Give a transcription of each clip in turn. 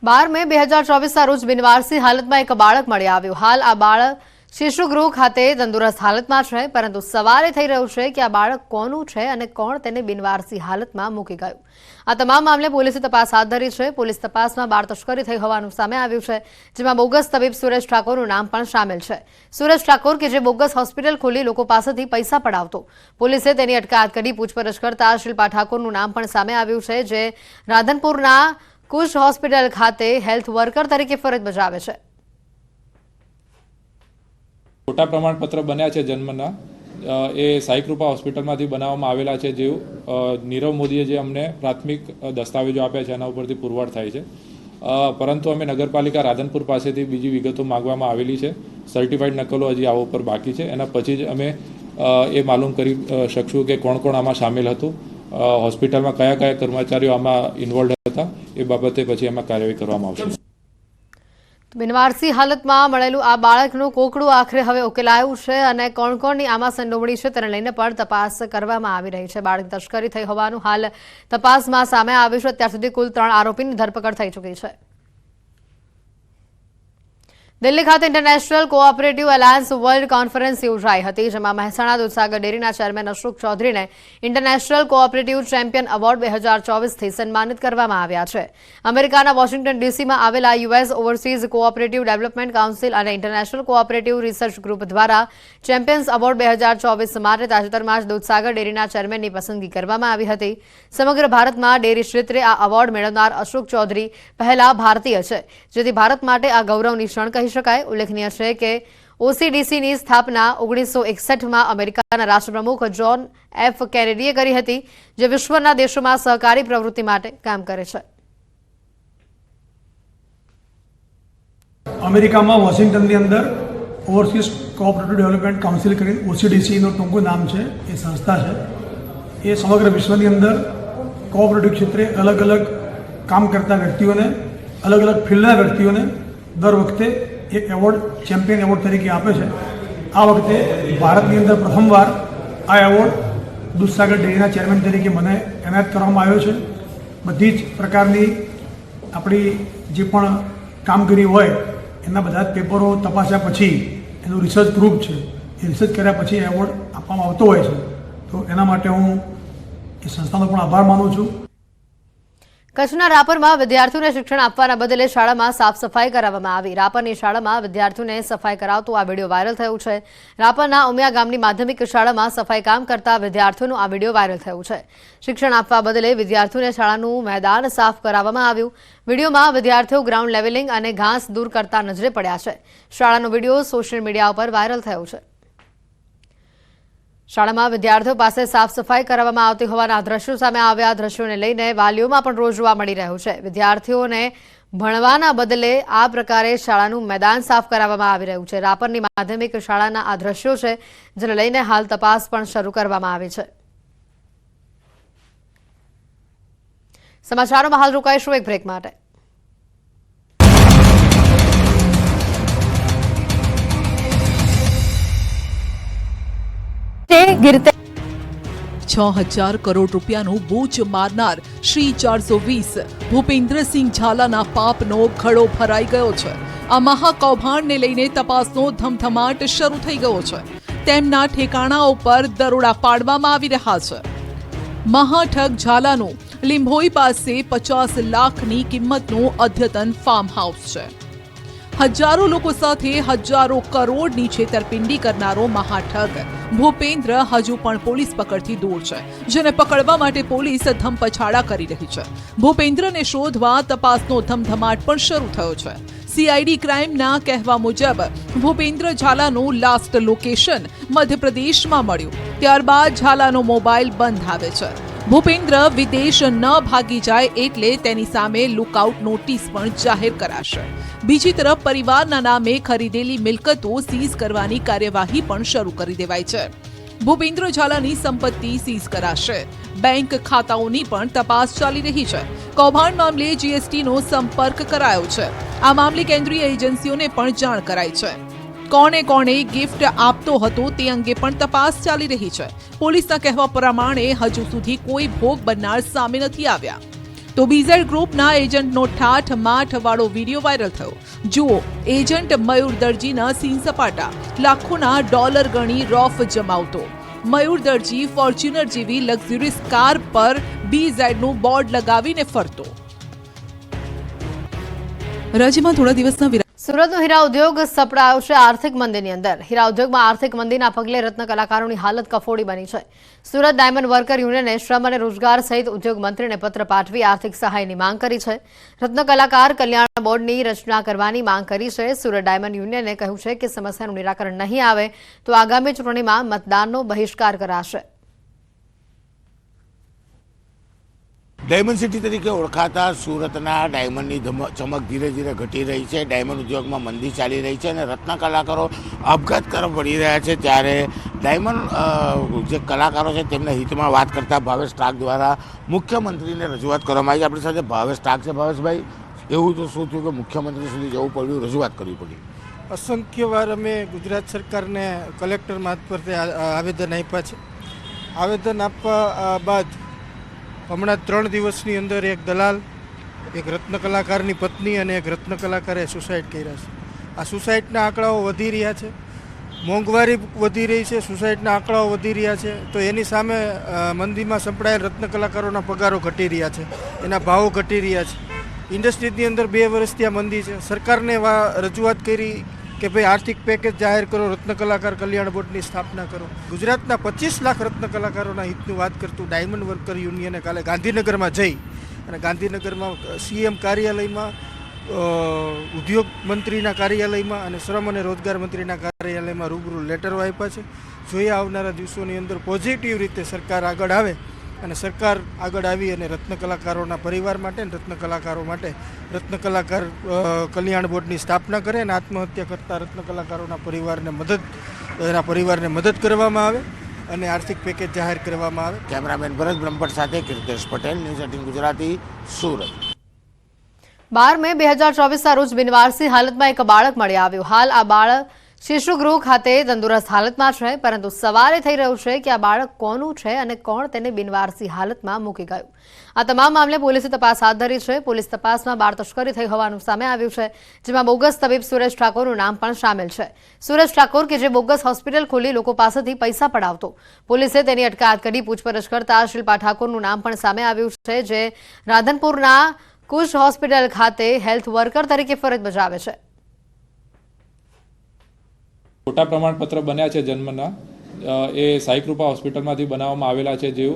12 મે 2024 રોજ બિનવારસી હાલતમાં એક બાળક મળી આવ્યું। હાલ આ બાળક શિશુગૃહ ખાતે તંદુરસ્ત હાલતમાં છે, પરંતુ સવારે થઈ રહ્યું છે કે આ બાળક કોનું છે અને કોણ તેને બિનવારસી હાલતમાં મૂકી ગયું। આ તમામ મામલે પોલીસે તપાસ હાથ ધરી છે। પોલીસ તપાસમાં બાળ તસ્કરી થઈ હોવાનું સામે આવ્યું છે, જેમાં બોગસ તબીબ સુરેશ ઠાકોરનું નામ પણ સામેલ છે। સુરેશ ઠાકોર કે જે બોગસ હોસ્પિટલ ખોલી લોકો પાસેથી પૈસા પડાવતો, પોલીસે તેની અટકાયત કરી પૂછપરછ કરતા શિલ્પા ઠાકોરનું નામ પણ સામે આવ્યું છે, જે રાધનપુરના કુશ હોસ્પિટલ ખાતે હેલ્થ વર્કર તરીકે ફરજ બજાવે છે। ખોટા પ્રમાણપત્ર બન્યા છે જન્મના, એ સાઈ કૃપા હોસ્પિટલમાંથી બનાવવામાં આવેલા છે। જે નીરવ મોદીએ જે અમને પ્રાથમિક દસ્તાવેજો આપ્યા છે એના ઉપરથી પુરવાર થાય છે, પરંતુ અમે નગરપાલિકા રાધનપુર પાસેથી બીજી વિગતો માંગવામાં આવેલી છે। સર્ટિફાઈડ નકલો હજી આવો પર બાકી છે, એના પછી જ અમે એ માલુમ કરી શકશું કે કોણ કોણ આમાં સામેલ હતું, હોસ્પિટલમાં કયા કયા કર્મચારીઓ આમાં ઇન્વોલ્વ હતા, એ બાબતે પછી એમાં કાર્યવાહી કરવામાં આવશે। બિનવારસી હાલતમાં મળેલું આ બાળકનું કોકડું આખરે હવે ઉકેલાયું છે અને કોણ કોણની આમાં સંડોવણી છે તેને લઈને પણ તપાસ કરવામાં આવી રહી છે। બાળક તસ્કરી થઈ હોવાનું હાલ તપાસમાં સામે આવ્યું છે। અત્યાર સુધી કુલ 3 આરોપીની ધરપકડ થઈ ચૂકી છે। દિલ્હી ખાતે international cooperative alliance world conference યોજાઈ હતી, જેમાં મહેસાણા દૂધસાગર ડેરીના ચેરમેન અશોક ચૌધરીને ઇન્ટરનેશનલ કોઓપરેટિવ ચેમ્પિયન એવોર્ડ 2024થી સન્માનિત કરવામાં આવ્યા છે। અમેરિકાના વોશિંગ્ટન ડીસીમાં આવેલા US overseas cooperative development council અને ઇન્ટરનેશનલ કોઓપરેટિવ રિસર્ચ ગ્રુપ દ્વારા ચેમ્પિયન્સ એવોર્ડ 2024 માટે તાજેતરમાં જ દૂધસાગર ડેરીના ચેરમેનની પસંદગી કરવામાં આવી હતી। સમગ્ર ભારતમાં ડેરી ક્ષેત્રે આ એવોર્ડ મેળવનાર અશોક ચૌધરી પહેલા ભારતીય છે, જેથી ભારત માટે આ ગૌરવની ક્ષણ કહી શકાય। ઉલ્લેખનીય છે કે ઓસીડીસીની સ્થાપના 1961માં અમેરિકાના રાષ્ટ્રપ્રમુખ જોન એફ કેનેડીએ કરી હતી, જે વિશ્વના દેશોમાં સહકારી પ્રવૃત્તિ માટે કામ કરે છે। અમેરિકામાં વોશિંગ્ટનની અંદર ઓવરસીઝ કોઓપરેટિવ ડેવલપમેન્ટ કાઉન્સિલ કરીને ઓસીડીસીનું ટૂંકું નામ છે, એ સંસ્થા છે। એ સમગ્ર વિશ્વની અંદર કોઓપરેટિવ ક્ષેત્રે અલગ અલગ કામ કરતા વ્યક્તિઓને, અલગ અલગ ફિલ્ડના વ્યક્તિઓને દર વખતે એક એવોર્ડ ચેમ્પિયન એવોર્ડ તરીકે આપે છે। આ વખતે ભારતની અંદર પ્રથમવાર આ એવોર્ડ દૂધસાગર ડેરીના ચેરમેન તરીકે મને એનાયત કરવામાં આવ્યો છે। બધી જ પ્રકારની આપણી જે પણ કામગીરી હોય એના બધા જ પેપરો તપાસ્યા પછી એનું રિસર્ચ ગ્રુપ છે, એ રિસર્ચ કર્યા પછી એવોર્ડ આપવામાં આવતો હોય છે। તો એના માટે હું એ સંસ્થાનો પણ આભાર માનું છું। કચ્છના રાપરમાં વિદ્યાર્થીઓને શિક્ષણ આપવાના બદલે શાળામાં સાફ સફાઈ કરાવવામાં આવી। રાપરની શાળામાં વિદ્યાર્થીઓને સફાઈ કરાવતો આ વિડીયો વાયરલ થયો છે। રાપરના ઉમિયા ગામની માધ્યમિક શાળામાં સફાઈ કામ કરતા વિદ્યાર્થીઓનો આ વિડીયો વાયરલ થયો છે। શિક્ષણ આપવા બદલે વિદ્યાર્થીઓને શાળાનું મેદાન સાફ કરાવવામાં આવ્યું। વિડીયોમાં વિદ્યાર્થીઓ ગ્રાઉન્ડ લેવલિંગ અને ઘાસ દૂર કરતા નજરે પડ્યા છે। શાળાનો વિડીયો સોશિયલ મીડિયા પર વાયરલ થયો છે। શાળામાં વિદ્યાર્થીઓ પાસે સાફ સફાઈ કરવામાં આવતી હોવાના દ્રશ્યો સામે આવ્યા। દ્રશ્યોને લઈને વાલીઓમાં પણ રોષ જોવા મળી રહ્યો છે। વિદ્યાર્થીઓને ભણવાના બદલે આ પ્રકારે શાળાનું મેદાન સાફ કરાવવામાં આવી રહ્યું છે। રાપરની માધ્યમિક શાળાના આ દ્રશ્યો છે, જેને લઈને હાલ તપાસ પણ શરૂ કરવામાં આવી છે। સમાચારોમાં હાલ રોકાઈશું એક બ્રેક માટે। गिरते 6000 करोड़ રૂપિયાનું બોજ મારનાર શ્રી 420 ભૂપેન્દ્રસિંહ ઝાલાના પાપનો ઘડો ભરાઈ ગયો છે। આ મહાકૌભાંડને લઈને તપાસનો ધમધમાટ શરૂ થઈ ગયો છે। તેમના ઠેકાણાઓ પર દરોડા પાડવામાં આવી રહ્યા છે। મહાઠગ ઝાલાનું લીંભોઈ પાસે 50 લાખની કિંમતનું અદ્યતન ફાર્મ હાઉસ છે। હજારો લોકો સાથે હજારો કરોડની છેતરપિંડી કરનારો મહાઠગ ભૂપેન્દ્ર હજુ પણ પોલીસ પકડથી દૂર છે, જેને પકડવા માટે પોલીસ ધમપછાડા કરી રહી છે। ભૂપેન્દ્રને શોધવા તપાસનો ધમધમાટ પણ શરૂ થયો છે। સીઆઈડી ક્રાઇમના કહેવા મુજબ ભૂપેન્દ્ર ઝાલાનું લાસ્ટ લોકેશન મધ્યપ્રદેશમાં મળ્યું, ત્યારબાદ ઝાલાનો મોબાઈલ બંધ આવે છે। ભૂપેન્દ્ર વિદેશ ન ભાગી જાય એટલે તેની સામે લુકઆઉટ નોટિસ પણ જાહેર કરાશે। બીજી તરફ પરિવારના નામે ખરીદેલી મિલકતો સીઝ કરવાની કાર્યવાહી પણ શરૂ કરી દેવાઈ છે। ભૂપેન્દ્ર ઝાલાની સંપત્તિ સીઝ કરાશે। બેંક ખાતાઓની પણ તપાસ ચાલી રહી છે। કૌભાંડ મામલે જીએસટીનો સંપર્ક કરાયો છે। આ મામલે કેન્દ્રીય એજન્સીઓને પણ જાણ કરાઈ છે। કોણે કોણે ગિફ્ટ આપતો હતો તે અંગે પણ તપાસ ચાલી રહી છે। પોલીસના કહેવા પ્રમાણે હજુ સુધી કોઈ ભોગ બનનાર સામે નથી આવ્યા। તો તો બીઝેડ ગ્રુપના એજન્ટનો ઠાઠ માઠવાળો વિડીયો વાયરલ થયો. જુઓ એજન્ટ મયુર દરજીના સીન સપાટા, લાખોના ડોલર ગણી રોફ જમાવતો. મયુર દરજી ફોર્ચ્યુનર જેવી લક્ઝુરિયસ કાર પર બીઝેડનું બોર્ડ લગાવીને ફરતો. રાજ્યમાં થોડા દિવસના સુરતનો હીરા ઉદ્યોગ સપડાયો છે આર્થિક મંદીની અંદર. હીરા ઉદ્યોગમાં આર્થિક મંદીના પગલે રત્ન કલાકારોની હાલત કફોડી બની છે. સુરત ડાયમંડ વર્કર યુનિયને શ્રમ અને રોજગાર સહિત ઉદ્યોગ મંત્રીને પત્ર પાઠવી આર્થિક સહાયની માંગ કરી છે. રત્ન કલાકાર કલ્યાણ બોર્ડની રચના કરવાની માંગ કરી છે. સુરત ડાયમંડ યુનિયને કહ્યું છે કે સમસ્યાનું નિરાકરણ નહીં આવે તો આગામી ચૂંટણીમાં મતદાનનો બહિષ્કાર કરાશે. ડાયમંડ સિટી તરીકે ઓળખાતા સુરતના ડાયમંડની ચમક ધીરે ધીરે ઘટી રહી છે. ડાયમંડ ઉદ્યોગમાં મંદી ચાલી રહી છે અને રત્ન કલાકારો આપઘાત તરફ વળી રહ્યા છે. ત્યારે ડાયમંડ જે કલાકારો છે તેમના હિતમાં વાત કરતા ભાવેશ ટાક દ્વારા મુખ્યમંત્રીને રજૂઆત કરવામાં આવી. આપણી સાથે ભાવેશ ટાક છે. ભાવેશભાઈ, એવું તો શું થયું કે મુખ્યમંત્રી સુધી જવું પડ્યું, રજૂઆત કરવી પડી? અસંખ્ય વાર અમે ગુજરાત સરકારને કલેક્ટર મારફતે આવેદન આપ્યા છે. આવેદન આપવા બાદ હમણાં 3 દિવસની અંદર એક દલાલ, એક રત્ન કલાકારની પત્ની અને એક રત્ન કલાકારે સુસાઇડ કર્યા છે. આ સુસાઇડના આંકડાઓ વધી રહ્યા છે, મોંઘવારી વધી રહી છે, સુસાઇડના આંકડાઓ વધી રહ્યા છે. તો એની સામે મંદીમાં સંપડાયેલ રત્ન કલાકારોના પગારો ઘટી રહ્યા છે, એના ભાવો ઘટી રહ્યા છે. ઇન્ડસ્ટ્રીની અંદર 2 વર્ષથી આ મંદી છે. સરકારને રજૂઆત કરી કે ભાઈ આર્થિક પેકેજ જાહેર કરો, રત્ન કલાકાર કલ્યાણ બોર્ડની સ્થાપના કરો. ગુજરાતના 25 લાખ રત્ન કલાકારોના હિતની વાત કરતું ડાયમંડ વર્કર યુનિયને કાલે ગાંધીનગરમાં જઈ અને ગાંધીનગરમાં સીએમ કાર્યાલયમાં, ઉદ્યોગ મંત્રીના કાર્યાલયમાં અને શ્રમ અને રોજગાર મંત્રીના કાર્યાલયમાં રૂબરૂ લેટરો આપ્યા છે. જોઈએ આવનારા દિવસોની અંદર પોઝિટિવ રીતે સરકાર આગળ આવે અને સરકાર આગળ આવી અને રત્ન કલાકારોના પરિવાર માટે અને રત્ન કલાકારો માટે રત્ન કલાકાર કલ્યાણ બોર્ડની સ્થાપના કરે અને આત્મહત્યા કરતા રત્ન કલાકારોના પરિવારને મદદ કરવામાં આવે અને આર્થિક પેકેજ જાહેર કરવામાં આવે. કેમેરામેન ભરત બ્રહ્મભટ્ટ સાથે કીર્તેશ પટેલ, ન્યૂઝ 18 ગુજરાતી, સુરત. 12 મે 2024ના રોજ બિનવારસી હાલતમાં એક બાળક મળી આવ્યું. હાલ આ બાળક શિશુગૃહ ખાતે તંદુરસ્ત હાલતમાં છે, પરંતુ સવાલ એ થઈ રહ્યું છે કે આ બાળક કોનું છે અને કોણ તેને બિનવારસી હાલતમાં મૂકી ગયું. આ તમામ મામલે પોલીસે તપાસ હાથ ધરી છે. પોલીસ તપાસમાં બાળ તસ્કરી થઈ હોવાનું સામે આવ્યું છે, જેમાં બોગસ તબીબ સુરેશ ઠાકોરનું નામ પણ સામેલ છે. સુરેશ ઠાકોર કે જે બોગસ હોસ્પિટલ ખોલી લોકો પાસેથી પૈસા પડાવતો. પોલીસે તેની અટકાયત કરી પૂછપરછ કરતા શિલ્પા ઠાકોરનું નામ પણ સામે આવ્યું છે, જે રાધનપુરના કુશ હોસ્પિટલ ખાતે હેલ્થ વર્કર તરીકે ફરજ બજાવે છે. ખોટા પ્રમાણપત્ર બન્યા છે જન્મના, એ સાઈકૃપા હોસ્પિટલમાંથી બનાવવામાં આવેલા છે. જે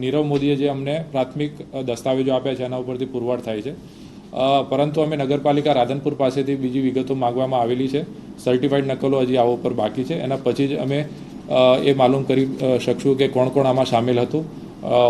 નીરવ મોદીએ જે અમને પ્રાથમિક દસ્તાવેજો આપ્યા છે એના ઉપરથી પુરવાર થાય છે. પરંતુ અમે નગરપાલિકા રાધનપુર પાસેથી બીજી વિગતો માંગવામાં આવેલી છે. સર્ટિફાઈડ નકલો હજી આવો ઉપર બાકી છે. એના પછી જ અમે એ માલુમ કરી શકશું કે કોણ કોણ આમાં સામેલ હતું,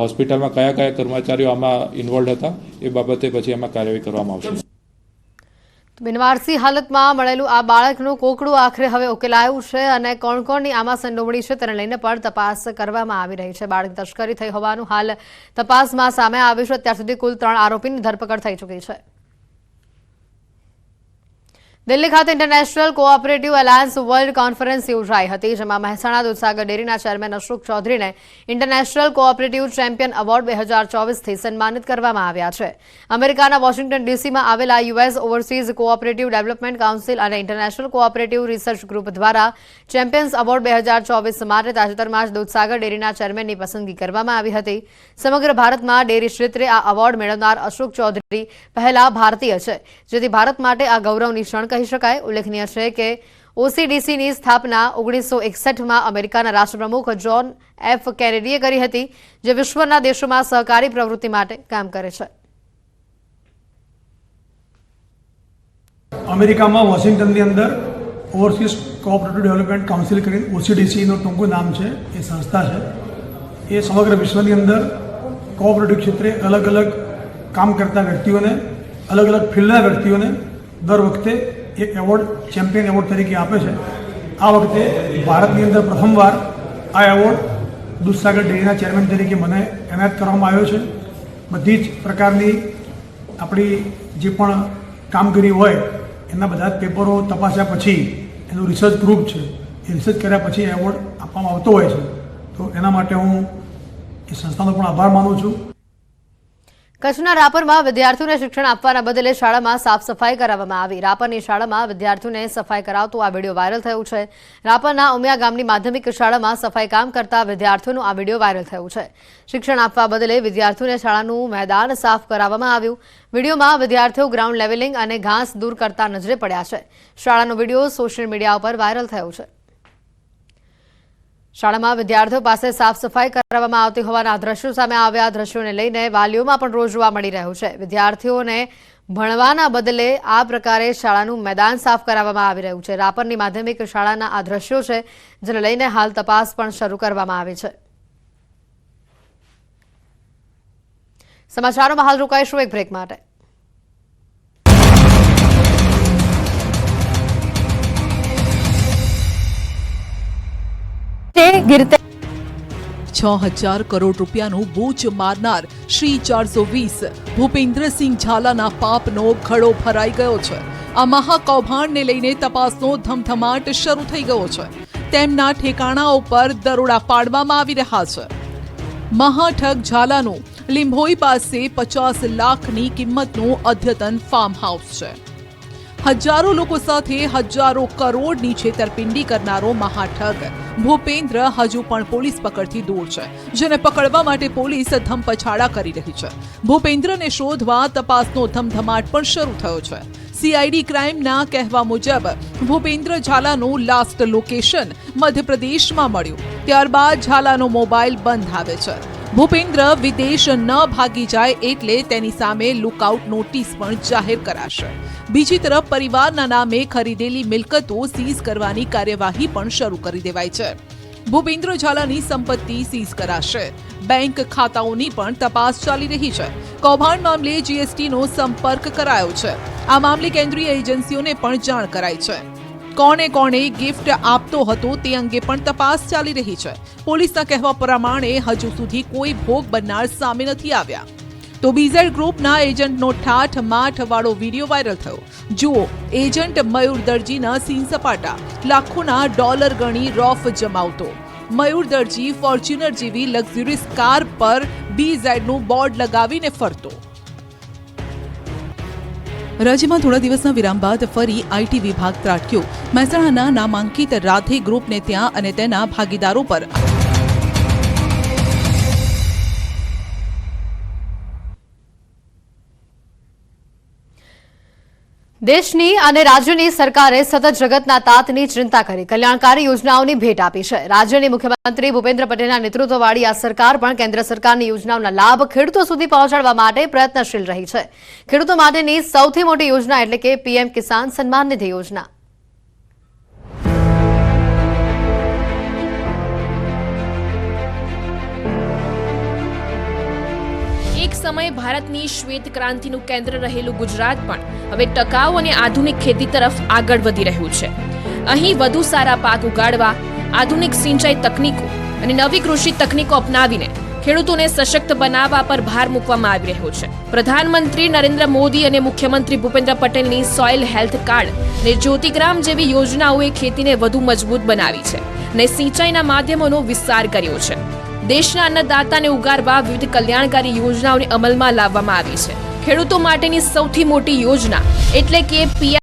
હોસ્પિટલમાં કયા કયા કર્મચારીઓ આમાં ઇન્વોલ્વ હતા. એ બાબતે પછી એમાં કાર્યવાહી કરવામાં આવશે. બિનવારસી હાલતમાં મળેલું આ બાળકનું કોકડું આખરે હવે ઉકેલાયું છે અને કોણ કોણની આમાં સંડોવણી છે તેને લઈને પણ તપાસ કરવામાં આવી રહી છે. બાળક તસ્કરી થઈ હોવાનું હાલ તપાસમાં સામે આવ્યું છે. અત્યાર સુધી કુલ 3 આરોપીની ધરપકડ થઈ ચૂકી છે. દિલ્હી ખાતે international cooperative alliance world conference યોજાઈ હતી, જેમાં મહેસાણા દૂધસાગર ડેરીના ચેરમેન અશોક ચૌધરીને ઇન્ટરનેશનલ કોઓપરેટિવ ચેમ્પિયન એવોર્ડ 2024થી સન્માનિત કરવામાં આવ્યા છે. અમેરિકાના વોશિંગ્ટન ડીસીમાં આવેલા US overseas cooperative development council અને ઇન્ટરનેશનલ કોઓપરેટિવ રિસર્ચ ગ્રુપ દ્વારા ચેમ્પિયન્સ એવોર્ડ 2024 માટે તાજેતરમાં જ દૂધસાગર ડેરીના ચેરમેનની પસંદગી કરવામાં આવી હતી. સમગ્ર ભારતમાં ડેરી ક્ષેત્રે આ એવોર્ડ મેળવનાર અશોક ચૌધરી પહેલા ભારતીય છે, જેથી ભારત માટે આ ગૌરવની ક્ષણ કહી શકાય. ઉલ્લેખનીય છે કે ઓસીડીસીની સ્થાપના 1961માં અમેરિકાના રાષ્ટ્રપ્રમુખ જોન એફ કેનેડીએ કરી હતી, જે વિશ્વના દેશોમાં સહકારી પ્રવૃત્તિ માટે કામ કરે છે. અમેરિકામાં વોશિંગ્ટનની અંદર ઓવરસીઝ કોઓપરેટિવ ડેવલપમેન્ટ કાઉન્સિલ કરીને ઓસીડીસીનું ટૂંકું નામ છે, એ સંસ્થા છે. એ સમગ્ર વિશ્વની અંદર કોઓપરેટિવ ક્ષેત્રે અલગ અલગ કામ કરતા વ્યક્તિઓને, અલગ અલગ ફિલ્ડના વ્યક્તિઓને દર વખતે એક એવોર્ડ, ચેમ્પિયન એવોર્ડ તરીકે આપે છે. આ વખતે ભારતની અંદર પ્રથમવાર આ એવોર્ડ દૂધસાગર ડેરીના ચેરમેન તરીકે મને એનાયત કરવામાં આવ્યો છે. બધી જ પ્રકારની આપણી જે પણ કામગીરી હોય એના બધા જ પેપરો તપાસ્યા પછી એનું રિસર્ચ ગ્રુપ છે, એ રિસર્ચ કર્યા પછી એવોર્ડ આપવામાં આવતો હોય છે. તો એના માટે હું એ સંસ્થાનો પણ આભાર માનું છું. કચ્છના રાપરમાં વિદ્યાર્થીઓને શિક્ષણ આપવાના બદલે શાળામાં સાફ સફાઈ કરાવવામાં આવી. રાપરની શાળામાં વિદ્યાર્થીઓને સફાઈ કરાવતો આ વિડીયો વાયરલ થયો છે. રાપરના ઉમિયા ગામની માધ્યમિક શાળામાં સફાઈ કામ કરતા વિદ્યાર્થીઓનો આ વિડીયો વાયરલ થયો છે. શિક્ષણ આપવા બદલે વિદ્યાર્થીઓને શાળાનું મેદાન સાફ કરાવવામાં આવ્યું. વિડીયોમાં વિદ્યાર્થીઓ ગ્રાઉન્ડ લેવલિંગ અને ઘાસ દૂર કરતા નજરે પડ્યા છે. શાળાનો વિડીયો સોશિયલ મીડિયા પર વાયરલ થયો છે. શાળામાં વિદ્યાર્થીઓ પાસે સાફ સફાઈ કરાવવામાં આવતી હોવાના દ્રશ્યો સામે આવ્યા. દ્રશ્યોને લઈને વાલીઓમાં પણ રોષ જોવા મળી રહ્યો છે. વિદ્યાર્થીઓને ભણવાના બદલે આ પ્રકારે શાળાનું મેદાન સાફ કરાવવામાં આવી રહ્યું છે. રાપરની માધ્યમિક શાળાના આ દ્રશ્યો છે, જેને લઈને હાલ તપાસ પણ શરૂ કરવામાં આવી છે. સમાચારોમાં હાલ રોકાઈશું એક બ્રેક માટે. गिरते 6000 કરોડ રૂપિયાનું બૂચ મારનાર શ્રી 420 ભૂપેન્દ્રસિંહ ઝાલાના પાપનો ઘડો ભરાઈ ગયો છે. આ મહાકૌભાંડને લઈને તપાસનો ધમધમાટ શરૂ થઈ ગયો છે. તેમના ઠેકાણાઓ પર દરોડા પાડવામાં આવી રહ્યા છે. મહાઠગ ઝાલાનું લીંભોઈ પાસે 50 લાખની કિંમતનું અદ્યતન ફાર્મ હાઉસ છે. હજારો લોકો સાથે હજારો કરોડની છેતરપિંડી કરનારો મહાઠગ ભૂપેન્દ્ર હજુ પણ પોલીસ પકડથી દૂર છે, જેને પકડવા માટે પોલીસ ધમપછાડા કરી રહી છે. ભૂપેન્દ્રને શોધવા તપાસનો ધમધમાટ પણ શરૂ થયો છે. સીઆઈડી ક્રાઇમના કહેવા મુજબ ભૂપેન્દ્ર ઝાલાનું લાસ્ટ લોકેશન મધ્યપ્રદેશમાં મળ્યું. ત્યારબાદ ઝાલાનો મોબાઈલ બંધ આવે છે. ભૂપેન્દ્ર વિદેશ ન ભાગી જાય એટલે તેની સામે લુકઆઉટ નોટિસ પણ જાહેર કરાશે. બીજી તરફ પરિવારના નામે ખરીદેલી મિલકતો સીઝ કરવાની કાર્યવાહી પણ શરૂ કરી દેવાઈ છે. ભૂપેન્દ્ર ઝાલાની સંપત્તિ સીઝ કરાશે. બેંક ખાતાઓની પણ તપાસ ચાલી રહી છે. કૌભાંડ મામલે જીએસટીનો સંપર્ક કરાયો છે. આ મામલે કેન્દ્રીય એજન્સીઓને પણ જાણ કરાઈ છે. કોણે ગિફ્ટ આપતો હતો તે અંગે પણ તપાસ ચાલી રહી છે. પોલીસના કહેવા પ્રમાણે હજુ સુધી કોઈ ભોગ બનનાર સામે નથી આવ્યા. તો બીઝેડ ગ્રુપના એજન્ટનો ઠાઠ માઠ વાળો વિડીયો વાયરલ થયો. જુઓ એજન્ટ મયુર દરજીના સીન સપાટા. લાખોના ડોલર ગણી રોફ જમાવતો મયુર દરજી ફોર્ચ્યુનર જેવી લક્ઝુરિયસ કાર પર બીઝેડનું બોર્ડ લગાવીને ફરતો. રાજ્યમાં થોડા દિવસના વિરામ બાદ ફરી આઈટી વિભાગ ત્રાટક્યો. મહેસાણાના નામાંકિત રાધે ગ્રુપને ત્યાં અને તેના ભાગીદારો પર દેશની અને રાજ્યની સરકારે સતત જગતના તાતની ચિંતા કરી કલ્યાણકારી યોજનાઓની ભેટ આપી છે. રાજ્યની મુખ્યમંત્રી ભૂપેન્દ્ર પટેલના નેતૃત્વવાળી આ સરકાર પણ કેન્દ્ર સરકારની યોજનાઓના લાભ ખેડૂતો સુધી પહોંચાડવા માટે પ્રયત્નશીલ રહી છે. ખેડૂતો માટેની સૌથી મોટી યોજના એટલે કે પીએમ કિસાન સન્માન નિધિ યોજના. એક સમયે ભારતની શ્વેત ક્રાંતિનું કેન્દ્ર રહેલું ગુજરાત પણ હવે ટકાઉ અને આધુનિક ખેતી તરફ આગળ વધી રહ્યું છે. અહીં વધુ સારા પાક ઉગાડવા, આધુનિક સિંચાઈ તકનીકો અને નવી કૃષિ તકનીકો અપનાવીને ખેડૂતોને સશક્ત બનાવવા પર ભાર મૂકવામાં આવી રહ્યો છે. પ્રધાનમંત્રી નરેન્દ્ર મોદી અને મુખ્યમંત્રી ભૂપેન્દ્ર પટેલની સોઇલ હેલ્થ કાર્ડ અને જ્યોતિગ્રામ જેવી યોજનાઓએ ખેતીને વધુ મજબૂત બનાવી છે અને સિંચાઈના માધ્યમોનો વિસ્તાર કર્યો છે. દેશના અન્નદાતાને ઉગારવા વિવિધ કલ્યાણકારી યોજનાઓને અમલમાં લાવવામાં આવી છે. ખેડૂતો માટેની સૌથી મોટી યોજના એટલે કે પીએમ